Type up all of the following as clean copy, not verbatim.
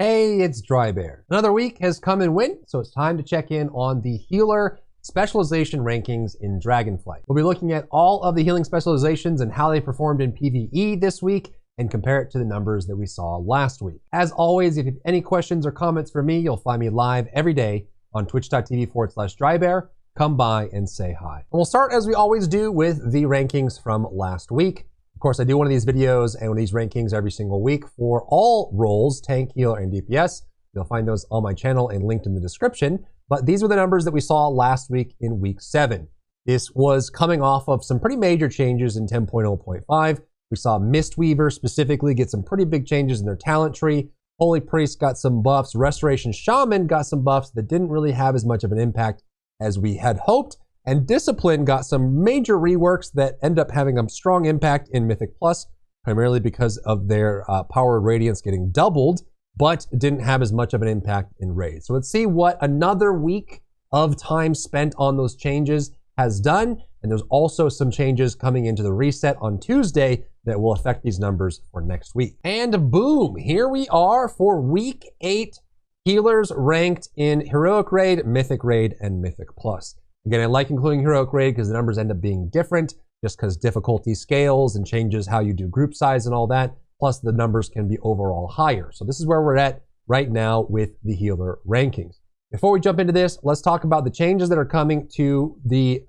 Hey, it's Drybear. Another week has come and went, so it's time to check in on the healer specialization rankings in Dragonflight. We'll be looking at all of the healing specializations and how they performed in PvE this week and compare it to the numbers that we saw last week. As always, if you have any questions or comments for me, you'll find me live every day on twitch.tv/Drybear. Come by and say hi. And we'll start as we always do with the rankings from last week. Of course, I do one of these videos and one of these rankings every single week for all roles, tank, healer, and DPS. You'll find those on my channel and linked in the description. But these were the numbers that we saw last week in week 7. This was coming off of some pretty major changes in 10.0.5. We saw Mistweaver specifically get some pretty big changes in their talent tree. Holy Priest got some buffs. Restoration Shaman got some buffs that didn't really have as much of an impact as we had hoped. And Discipline got some major reworks that end up having a strong impact in Mythic Plus, primarily because of their power radiance getting doubled, but didn't have as much of an impact in Raid. So let's see what another week of time spent on those changes has done. And there's also some changes coming into the reset on Tuesday that will affect these numbers for next week. And boom, here we are for week 8 healers ranked in Heroic Raid, Mythic Raid, and Mythic Plus. Again, I like including Heroic Raid because the numbers end up being different just because difficulty scales and changes how you do group size and all that. Plus the numbers can be overall higher. So this is where we're at right now with the healer rankings. Before we jump into this, let's talk about the changes that are coming to the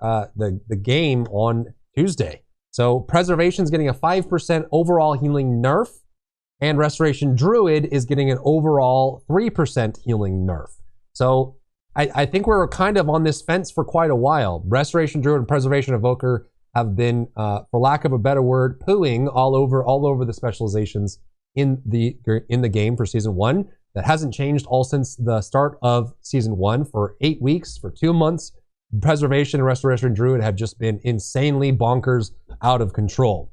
game on Tuesday. So Preservation is getting a 5% overall healing nerf, and Restoration Druid is getting an overall 3% healing nerf. So I think we're kind of on this fence for quite a while. Restoration Druid and Preservation Evoker have been, for lack of a better word, pooing all over the specializations in the game for Season 1. That hasn't changed all since the start of Season 1 for 8 weeks, for 2 months. Preservation and Restoration Druid have just been insanely bonkers out of control.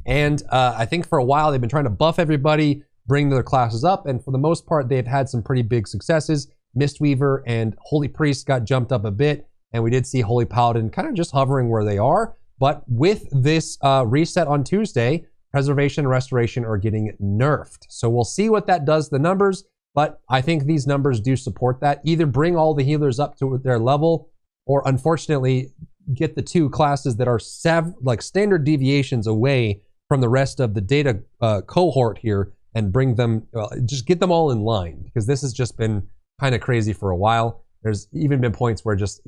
And I think for a while they've been trying to buff everybody, bring their classes up, and for the most part they've had some pretty big successes. Mistweaver and Holy Priest got jumped up a bit, and we did see Holy Paladin kind of just hovering where they are. But with this reset on Tuesday, Preservation and Restoration are getting nerfed. So we'll see what that does to the numbers, but I think these numbers do support that. Either bring all the healers up to their level, or unfortunately get the 2 classes that are standard deviations away from the rest of the data cohort here and bring them, just get them all in line, because this has just been kind of crazy for a while. There's even been points where just,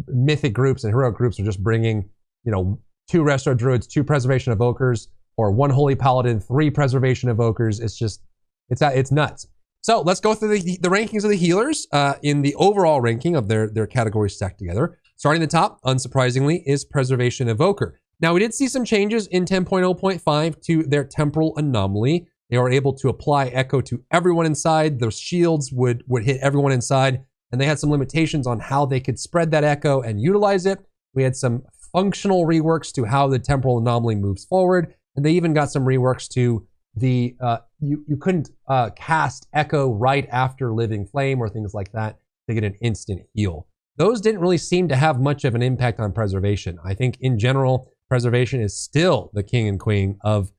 mythic groups and heroic groups are just bringing, 2 Resto Druids, 2 Preservation Evokers, or 1 Holy Paladin, 3 Preservation Evokers. It's just, it's nuts. So let's go through the rankings of the healers in the overall ranking of their categories stacked together. Starting at the top, unsurprisingly, is Preservation Evoker. Now, we did see some changes in 10.0.5 to their temporal anomaly. They were able to apply echo to everyone inside. Those shields would hit everyone inside, and they had some limitations on how they could spread that echo and utilize it. We had some functional reworks to how the temporal anomaly moves forward, and they even got some reworks to the you couldn't cast echo right after Living Flame or things like that to get an instant heal. Those didn't really seem to have much of an impact on Preservation. I think in general, Preservation is still the king and queen of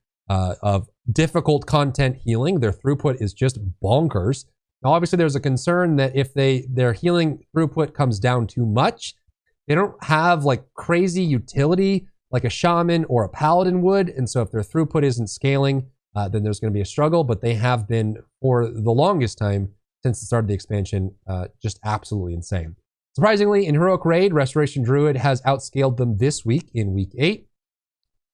difficult content healing. Their throughput is just bonkers. Now, obviously, there's a concern that if their healing throughput comes down too much, they don't have like crazy utility like a shaman or a paladin would. And so if their throughput isn't scaling, then there's going to be a struggle. But they have been, for the longest time since the start of the expansion, just absolutely insane. Surprisingly, in Heroic Raid, Restoration Druid has outscaled them this week in week 8.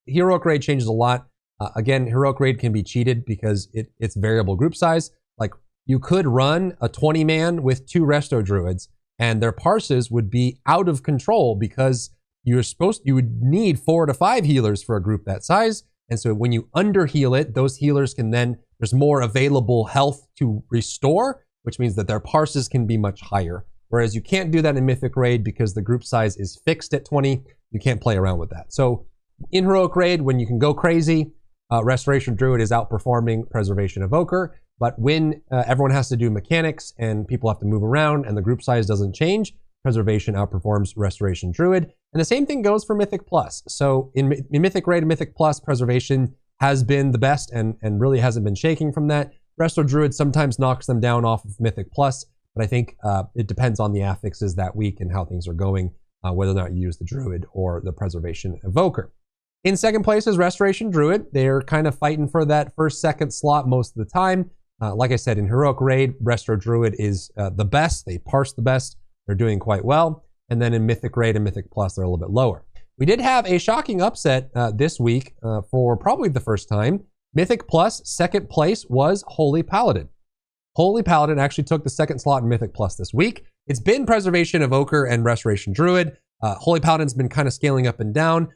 Heroic Raid changes a lot. Again, Heroic Raid can be cheated because it's variable group size. Like, you could run a 20-man with 2 Resto Druids, and their parses would be out of control because you would need 4 to 5 healers for a group that size. And so when you under-heal it, those healers can then, there's more available health to restore, which means that their parses can be much higher. Whereas you can't do that in Mythic Raid because the group size is fixed at 20. You can't play around with that. So in Heroic Raid, when you can go crazy, Restoration Druid is outperforming Preservation Evoker. But when everyone has to do mechanics and people have to move around and the group size doesn't change, Preservation outperforms Restoration Druid. And the same thing goes for Mythic Plus. So in Mythic Raid and Mythic Plus, Preservation has been the best and really hasn't been shaking from that. Resto Druid sometimes knocks them down off of Mythic Plus, but I think it depends on the affixes that week and how things are going, whether or not you use the Druid or the Preservation Evoker. In second place is Restoration Druid. They're kind of fighting for that first, second slot most of the time. Like I said, in Heroic Raid, Resto Druid is the best. They parse the best. They're doing quite well. And then in Mythic Raid and Mythic Plus, they're a little bit lower. We did have a shocking upset this week for probably the first time. Mythic Plus, second place was Holy Paladin. Holy Paladin actually took the second slot in Mythic Plus this week. It's been Preservation Evoker and Restoration Druid. Holy Paladin's been kind of scaling up and down,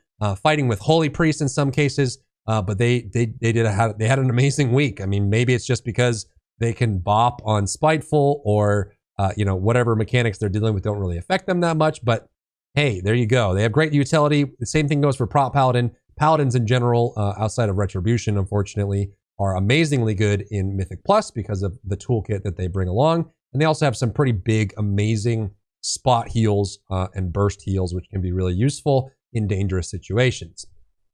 fighting with Holy Priest in some cases, but they had an amazing week. I mean, maybe it's just because they can bop on Spiteful or whatever mechanics they're dealing with don't really affect them that much. But hey, there you go. They have great utility. The same thing goes for Prop Paladin. Paladins in general, outside of Retribution, unfortunately, are amazingly good in Mythic Plus because of the toolkit that they bring along. And they also have some pretty big, amazing spot heals and burst heals, which can be really useful in dangerous situations.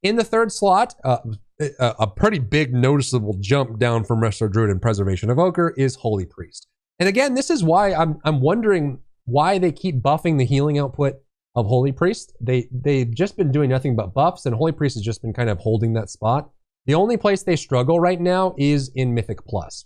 In the third slot, a pretty big noticeable jump down from Resto Druid and Preservation Evoker is Holy Priest. And again, this is why I'm wondering why they keep buffing the healing output of Holy Priest. They've just been doing nothing but buffs, and Holy Priest has just been kind of holding that spot. The only place they struggle right now is in Mythic Plus.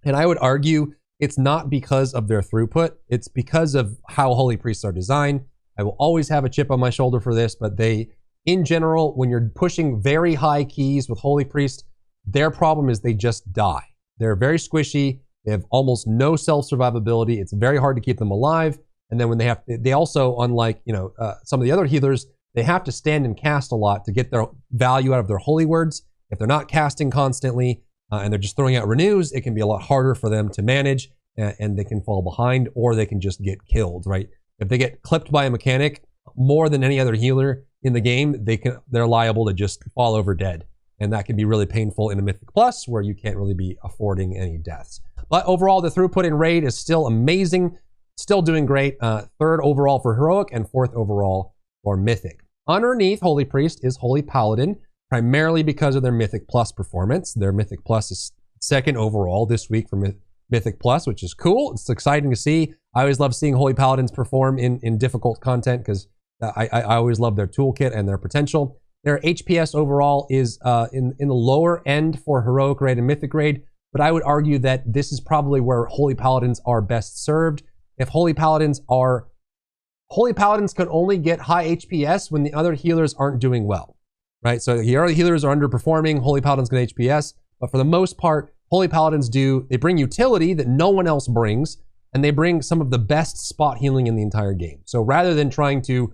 And I would argue it's not because of their throughput, it's because of how Holy Priests are designed. I will always have a chip on my shoulder for this, but they, in general, when you're pushing very high keys with Holy Priest, their problem is they just die. They're very squishy. They have almost no self-survivability. It's very hard to keep them alive. And then when they also, unlike, some of the other healers, they have to stand and cast a lot to get their value out of their holy words. If they're not casting constantly and they're just throwing out renews, it can be a lot harder for them to manage and they can fall behind or they can just get killed, right? If they get clipped by a mechanic more than any other healer in the game, they're liable to just fall over dead. And that can be really painful in a Mythic Plus where you can't really be affording any deaths. But overall, the throughput in Raid is still amazing. Still doing great. Third overall for Heroic and fourth overall for Mythic. Underneath Holy Priest is Holy Paladin, primarily because of their Mythic Plus performance. Their Mythic Plus is second overall this week for Mythic Plus, which is cool. It's exciting to see. I always love seeing Holy Paladins perform in difficult content because I always love their toolkit and their potential. Their HPS overall is in the lower end for Heroic Raid and Mythic Raid, but I would argue that this is probably where Holy Paladins are best served. If Holy Paladins can only get high HPS when the other healers aren't doing well, right? So the other healers are underperforming, Holy Paladins get HPS, but for the most part, Holy Paladins they bring utility that no one else brings, and they bring some of the best spot healing in the entire game. So rather than trying to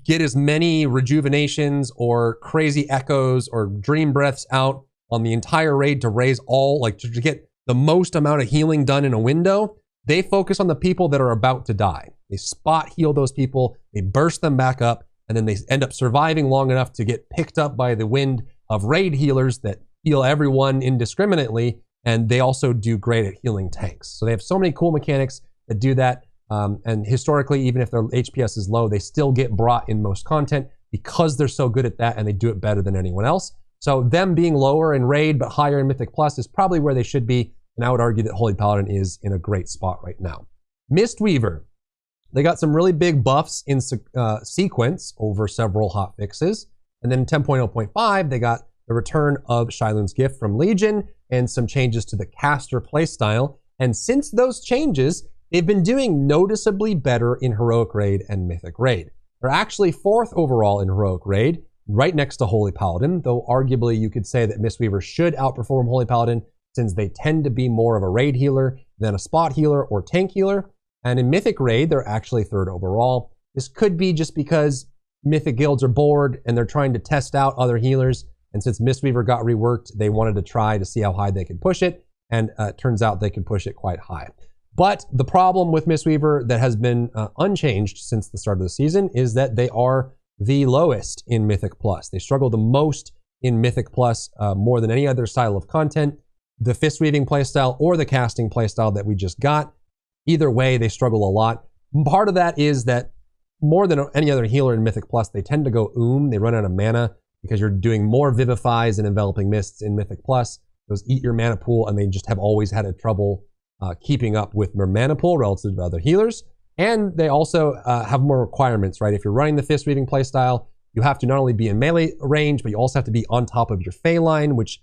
get as many rejuvenations or crazy echoes or dream breaths out on the entire raid to raise to get the most amount of healing done in a window, they focus on the people that are about to die. They spot heal those people, they burst them back up, and then they end up surviving long enough to get picked up by the wind of raid healers that heal everyone indiscriminately, and they also do great at healing tanks. So they have so many cool mechanics that do that, and historically, even if their HPS is low, they still get brought in most content because they're so good at that and they do it better than anyone else. So them being lower in Raid but higher in Mythic Plus is probably where they should be, and I would argue that Holy Paladin is in a great spot right now. Mistweaver. They got some really big buffs in sequence over several hot fixes. And then in 10.0.5, they got the return of Shylun's Gift from Legion and some changes to the caster playstyle. And since those changes, they've been doing noticeably better in Heroic Raid and Mythic Raid. They're actually fourth overall in Heroic Raid, right next to Holy Paladin, though arguably you could say that Mistweaver should outperform Holy Paladin since they tend to be more of a raid healer than a spot healer or tank healer. And in Mythic Raid, they're actually third overall. This could be just because Mythic guilds are bored and they're trying to test out other healers. And since Mistweaver got reworked, they wanted to try to see how high they could push it. And it turns out they can push it quite high. But the problem with Mistweaver that has been unchanged since the start of the season is that they are the lowest in Mythic Plus. They struggle the most in Mythic Plus more than any other style of content. The fist weaving playstyle or the casting playstyle that we just got. Either way, they struggle a lot. Part of that is that more than any other healer in Mythic Plus, they tend to go They run out of mana because you're doing more Vivifies and Enveloping Mists in Mythic Plus those eat your mana pool, and they just have always had a trouble keeping up with their mana pool relative to other healers. And they also have more requirements, right? If you're running the Fist Weaving playstyle, you have to not only be in melee range, but you also have to be on top of your Fey line, which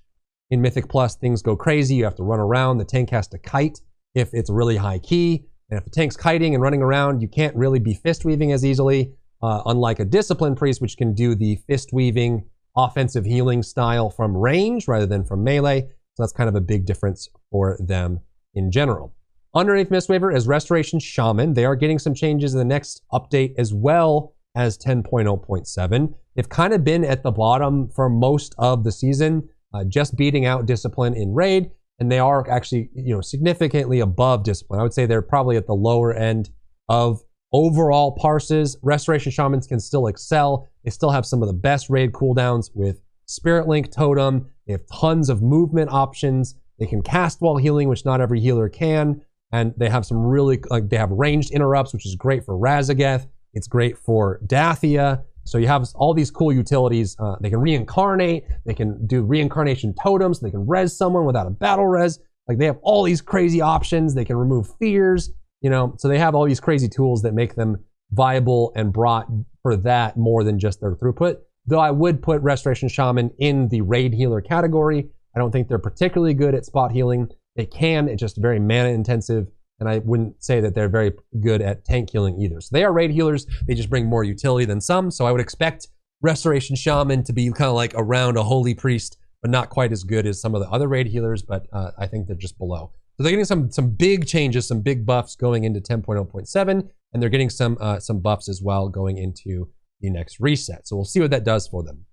in Mythic Plus, things go crazy. You have to run around. The tank has to kite if it's really high key. And if the tank's kiting and running around, you can't really be Fist Weaving as easily, unlike a Discipline Priest, which can do the Fist Weaving offensive healing style from range rather than from melee. So that's kind of a big difference for them in general. Underneath Mistweaver is Restoration Shaman. They are getting some changes in the next update as well as 10.0.7. They've kind of been at the bottom for most of the season, just beating out Discipline in raid, and they are actually, significantly above Discipline. I would say they're probably at the lower end of overall parses. Restoration Shamans can still excel. They still have some of the best raid cooldowns with Spirit Link Totem. They have tons of movement options. They can cast while healing, which not every healer can. And they have some really, they have ranged interrupts, which is great for Razageth. It's great for Dathia. So you have all these cool utilities. They can reincarnate. They can do reincarnation totems. They can res someone without a battle res. Like, they have all these crazy options. They can remove fears, so they have all these crazy tools that make them viable and brought for that more than just their throughput. Though I would put Restoration Shaman in the raid healer category. I don't think they're particularly good at spot healing. They can, it's just very mana intensive. And I wouldn't say that they're very good at tank healing either. So they are raid healers. They just bring more utility than some. So I would expect Restoration Shaman to be kind of like around a Holy Priest, but not quite as good as some of the other raid healers. But I think they're just below. So they're getting some big changes, some big buffs going into 10.0.7. And they're getting some buffs as well going into the next reset. So we'll see what that does for them.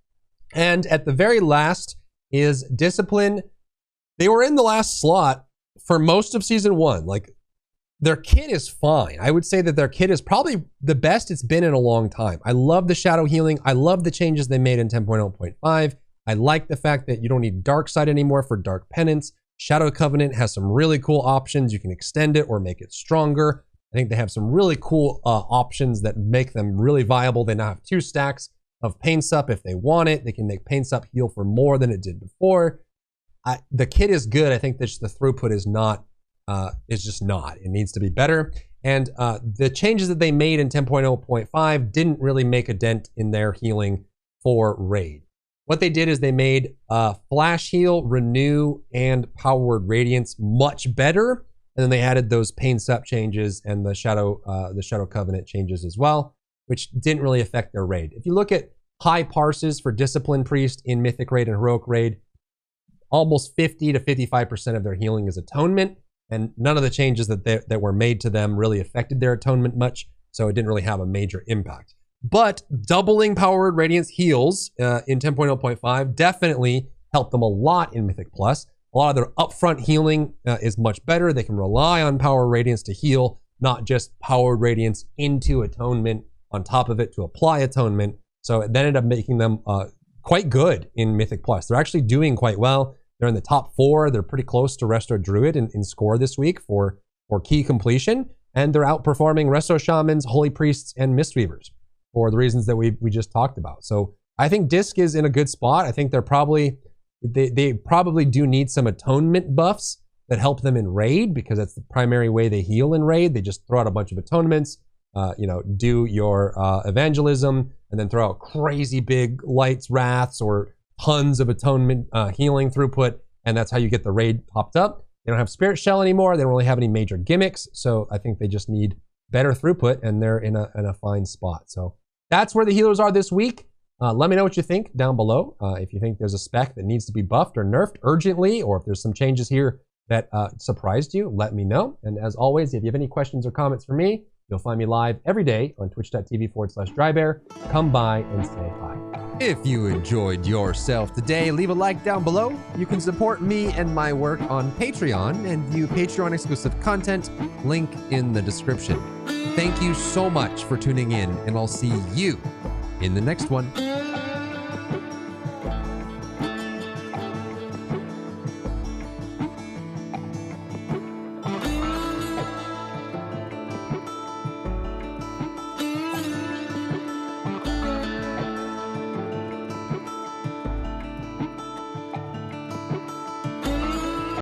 And at the very last is Discipline. They were in the last slot for most of season 1. Like, their kit is fine. I would say that their kit is probably the best it's been in a long time. I love the shadow healing. I love the changes they made in 10.0.5. I like the fact that you don't need Dark Side anymore for Dark Penance. Shadow Covenant has some really cool options. You can extend it or make it stronger. I think they have some really cool options that make them really viable. They now have 2 stacks of Pain Sup if they want it. They can make Pain Sup heal for more than it did before. The kit is good. I think that the throughput is not. It's just not. It needs to be better. And the changes that they made in 10.0.5 didn't really make a dent in their healing for raid. What they did is they made Flash Heal, Renew, and Power Word Radiance much better. And then they added those Pain Sup changes and the Shadow Covenant changes as well, which didn't really affect their raid. If you look at high parses for Discipline Priest in Mythic Raid and Heroic Raid, almost 50 to 55% of their healing is Atonement. And none of the changes that were made to them really affected their atonement much, so it didn't really have a major impact. But doubling Power Word Radiance heals in 10.0.5 definitely helped them a lot in Mythic Plus. A lot of their upfront healing is much better. They can rely on Power Word Radiance to heal, not just Power Word Radiance into Atonement on top of it to apply Atonement. So it ended up making them quite good in Mythic Plus. They're actually doing quite well. They're in the top 4. They're pretty close to Resto Druid in score this week for key completion. And they're outperforming Resto Shamans, Holy Priests, and Mistweavers for the reasons that we just talked about. So I think Disc is in a good spot. I think they probably do need some atonement buffs that help them in raid, because that's the primary way they heal in raid. They just throw out a bunch of atonements, do your evangelism, and then throw out crazy big lights, wraths, or tons of atonement healing throughput, and that's how you get the raid popped up. They don't have Spirit Shell anymore. They don't really have any major gimmicks, so I think they just need better throughput, and they're in a fine spot. So that's where the healers are this week. Let me know what you think down below. If you think there's a spec that needs to be buffed or nerfed urgently, or if there's some changes here that surprised you, let me know. And as always, if you have any questions or comments for me, you'll find me live every day on twitch.tv/Drybear. Come by and say hi. If you enjoyed yourself today, leave a like down below. You can support me and my work on Patreon and view Patreon exclusive content, link in the description. Thank you so much for tuning in, and I'll see you in the next one.